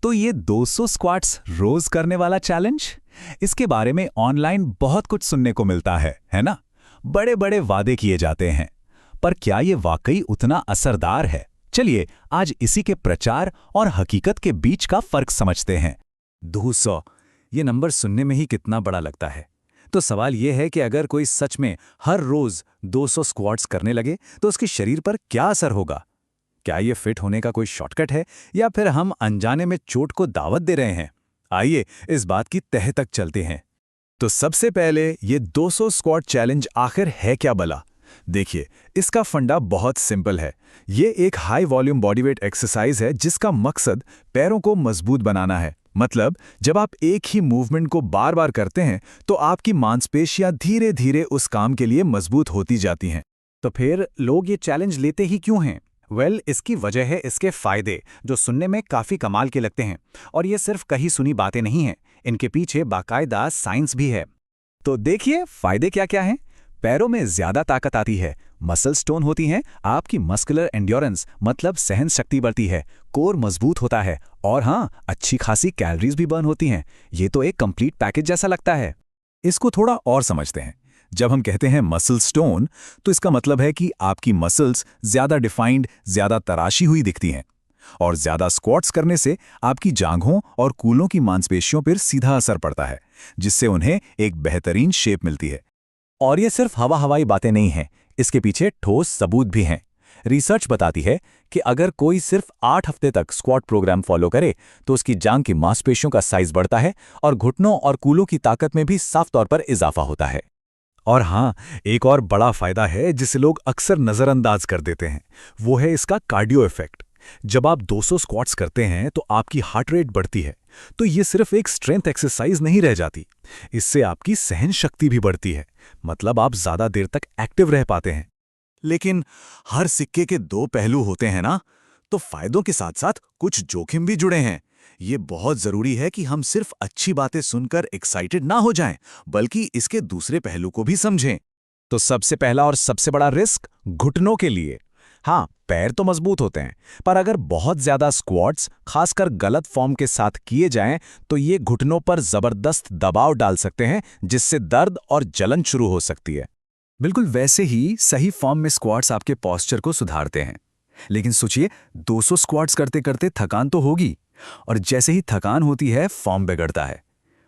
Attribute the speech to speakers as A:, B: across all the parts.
A: तो ये 200 स्क्वाट्स रोज करने वाला चैलेंज, इसके बारे में ऑनलाइन बहुत कुछ सुनने को मिलता है ना? बड़े बड़े वादे किए जाते हैं, पर क्या ये वाकई उतना असरदार है? चलिए आज इसी के प्रचार और हकीकत के बीच का फर्क समझते हैं।
B: 200 ये नंबर सुनने में ही कितना बड़ा लगता है। तो सवाल यह है कि अगर कोई सच में हर रोज 200 स्क्वाट्स करने लगे तो उसके शरीर पर क्या असर होगा? क्या ये फिट होने का कोई शॉर्टकट है या फिर हम अनजाने में चोट को दावत दे रहे हैं? आइए इस बात की तह तक चलते हैं। तो सबसे पहले ये 200 स्क्वाट चैलेंज आखिर है क्या भला? देखिए, इसका फंडा बहुत सिंपल है। ये एक हाई वॉल्यूम बॉडीवेट एक्सरसाइज है जिसका मकसद पैरों को मजबूत बनाना है। मतलब जब आप एक ही मूवमेंट को बार बार करते हैं तो आपकी मांसपेशियां धीरे धीरे उस काम के लिए मजबूत होती जाती हैं।
C: तो फिर लोग ये चैलेंज लेते ही क्यों हैं? इसकी वजह है इसके फायदे, जो सुनने में काफी कमाल के लगते हैं। और ये सिर्फ कही सुनी बातें नहीं हैं, इनके पीछे बाकायदा साइंस भी है।
B: तो देखिए फायदे क्या क्या हैं। पैरों में ज्यादा ताकत आती है, मसल्स टोन होती हैं, आपकी मस्कुलर एंड्योरेंस मतलब सहन शक्ति बढ़ती है, कोर मजबूत होता है और हाँ, अच्छी खासी कैलोरीज भी बर्न होती हैं। ये तो एक कंप्लीट पैकेज जैसा लगता है।
A: इसको थोड़ा और समझते हैं। जब हम कहते हैं मसल्स टोन, तो इसका मतलब है कि आपकी मसल्स ज्यादा डिफाइंड, ज्यादा तराशी हुई दिखती हैं। और ज्यादा स्क्वाट्स करने से आपकी जांघों और कूलों की मांसपेशियों पर सीधा असर पड़ता है, जिससे उन्हें एक बेहतरीन शेप मिलती है।
B: और ये सिर्फ हवाई बातें नहीं हैं, इसके पीछे ठोस सबूत भी हैं। रिसर्च बताती है कि अगर कोई सिर्फ 8 हफ्ते तक स्क्वाट प्रोग्राम फॉलो करे तो उसकी जांघ की मांसपेशियों का साइज बढ़ता है और घुटनों और कूलों की ताकत में भी साफ तौर पर इजाफा होता है।
A: और हाँ, एक और बड़ा फायदा है जिसे लोग अक्सर नजरअंदाज कर देते हैं, वो है इसका कार्डियो इफेक्ट। जब आप 200 स्क्वाट्स करते हैं तो आपकी हार्ट रेट बढ़ती है। तो ये सिर्फ एक स्ट्रेंथ एक्सरसाइज नहीं रह जाती, इससे आपकी सहन शक्ति भी बढ़ती है। मतलब आप ज्यादा देर तक एक्टिव रह पाते हैं।
B: लेकिन हर सिक्के के दो पहलू होते हैं ना, तो फायदों के साथ साथ कुछ जोखिम भी जुड़े हैं। ये बहुत जरूरी है कि हम सिर्फ अच्छी बातें सुनकर एक्साइटेड ना हो जाएं, बल्कि इसके दूसरे पहलू को भी समझें।
A: तो सबसे पहला और सबसे बड़ा रिस्क घुटनों के लिए। हाँ, पैर तो मजबूत होते हैं, पर अगर बहुत ज्यादा स्क्वाट्स, खासकर गलत फॉर्म के साथ किए जाएं, तो ये घुटनों पर जबरदस्त दबाव डाल सकते हैं, जिससे दर्द और जलन शुरू हो सकती है।
B: बिल्कुल वैसे ही सही फॉर्म में स्क्वाट्स आपके पोस्चर को सुधारते हैं। लेकिन सोचिए, 200 स्क्वाट्स करते करते थकान तो होगी, और जैसे ही थकान होती है फॉर्म बिगड़ता है।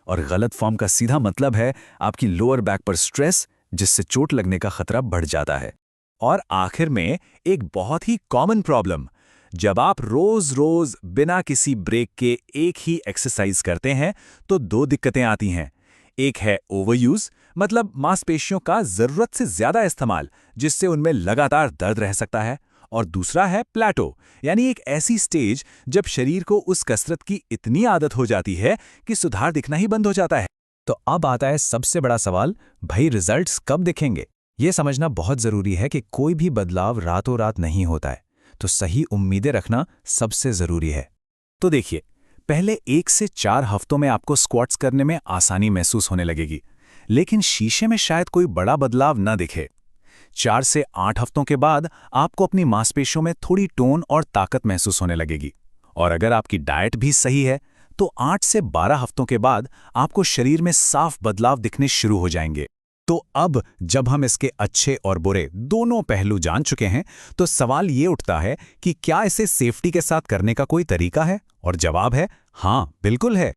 B: और गलत फॉर्म का सीधा मतलब है आपकी लोअर बैक पर स्ट्रेस, जिससे चोट लगने का खतरा बढ़ जाता है।
A: और आखिर में एक बहुत ही कॉमन प्रॉब्लम, जब आप रोज रोज बिना किसी ब्रेक के एक ही एक्सरसाइज करते हैं तो दो दिक्कतें आती हैं। एक है ओवरयूज, मतलब मांसपेशियों का जरूरत से ज्यादा इस्तेमाल, जिससे उनमें लगातार दर्द रह सकता है। और दूसरा है प्लेटो, यानी एक ऐसी स्टेज जब शरीर को उस कसरत की इतनी आदत हो जाती है कि सुधार दिखना ही बंद हो जाता है।
B: तो अब आता है सबसे बड़ा सवाल, भाई रिजल्ट्स कब दिखेंगे? ये समझना बहुत जरूरी है कि कोई भी बदलाव रातों रात नहीं होता है, तो सही उम्मीदें रखना सबसे जरूरी है।
A: तो देखिए, पहले 1 से 4 हफ्तों में आपको स्क्वाट्स करने में आसानी महसूस होने लगेगी, लेकिन शीशे में शायद कोई बड़ा बदलाव न दिखे। 4 से 8 हफ्तों के बाद आपको अपनी मांसपेशियों में थोड़ी टोन और ताकत महसूस होने लगेगी। और अगर आपकी डाइट भी सही है तो 8 से 12 हफ्तों के बाद आपको शरीर में साफ बदलाव दिखने शुरू हो जाएंगे। तो अब जब हम इसके अच्छे और बुरे दोनों पहलू जान चुके हैं, तो सवाल ये उठता है कि क्या इसे सेफ्टी के साथ करने का कोई तरीका है? और जवाब है हाँ, बिल्कुल है।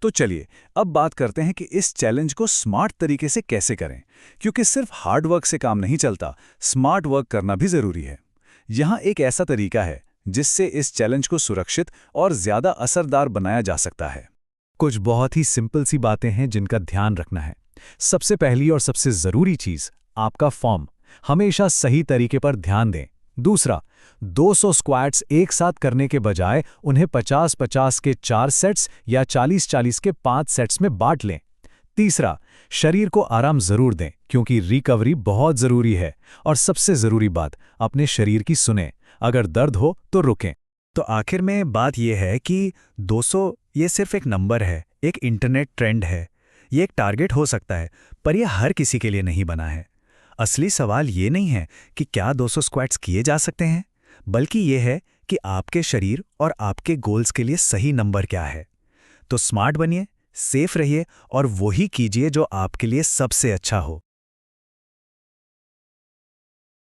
A: तो चलिए अब बात करते हैं कि इस चैलेंज को स्मार्ट तरीके से कैसे करें, क्योंकि सिर्फ हार्ड वर्क से काम नहीं चलता, स्मार्ट वर्क करना भी जरूरी है। यहाँ एक ऐसा तरीका है जिससे इस चैलेंज को सुरक्षित और ज्यादा असरदार बनाया जा सकता है। कुछ बहुत ही सिंपल सी बातें हैं जिनका ध्यान रखना है। सबसे पहली और सबसे जरूरी चीज, आपका फॉर्म। हमेशा सही तरीके पर ध्यान दें। दूसरा, 200 स्क्वाट्स एक साथ करने के बजाय उन्हें 50-50 के 4 सेट्स या 40-40 के 5 सेट्स में बांट लें। तीसरा, शरीर को आराम जरूर दें, क्योंकि रिकवरी बहुत जरूरी है। और सबसे जरूरी बात, अपने शरीर की सुनें, अगर दर्द हो तो रुकें।
C: तो आखिर में बात यह है कि 200 ये सिर्फ एक नंबर है, एक इंटरनेट ट्रेंड है, ये एक टारगेट हो सकता है, पर यह हर किसी के लिए नहीं बना है। असली सवाल ये नहीं है कि क्या 200 स्क्वाट्स किए जा सकते हैं, बल्कि ये है कि आपके शरीर और आपके गोल्स के लिए सही नंबर क्या है। तो स्मार्ट बनिए, सेफ रहिए और वही कीजिए जो आपके लिए सबसे अच्छा हो।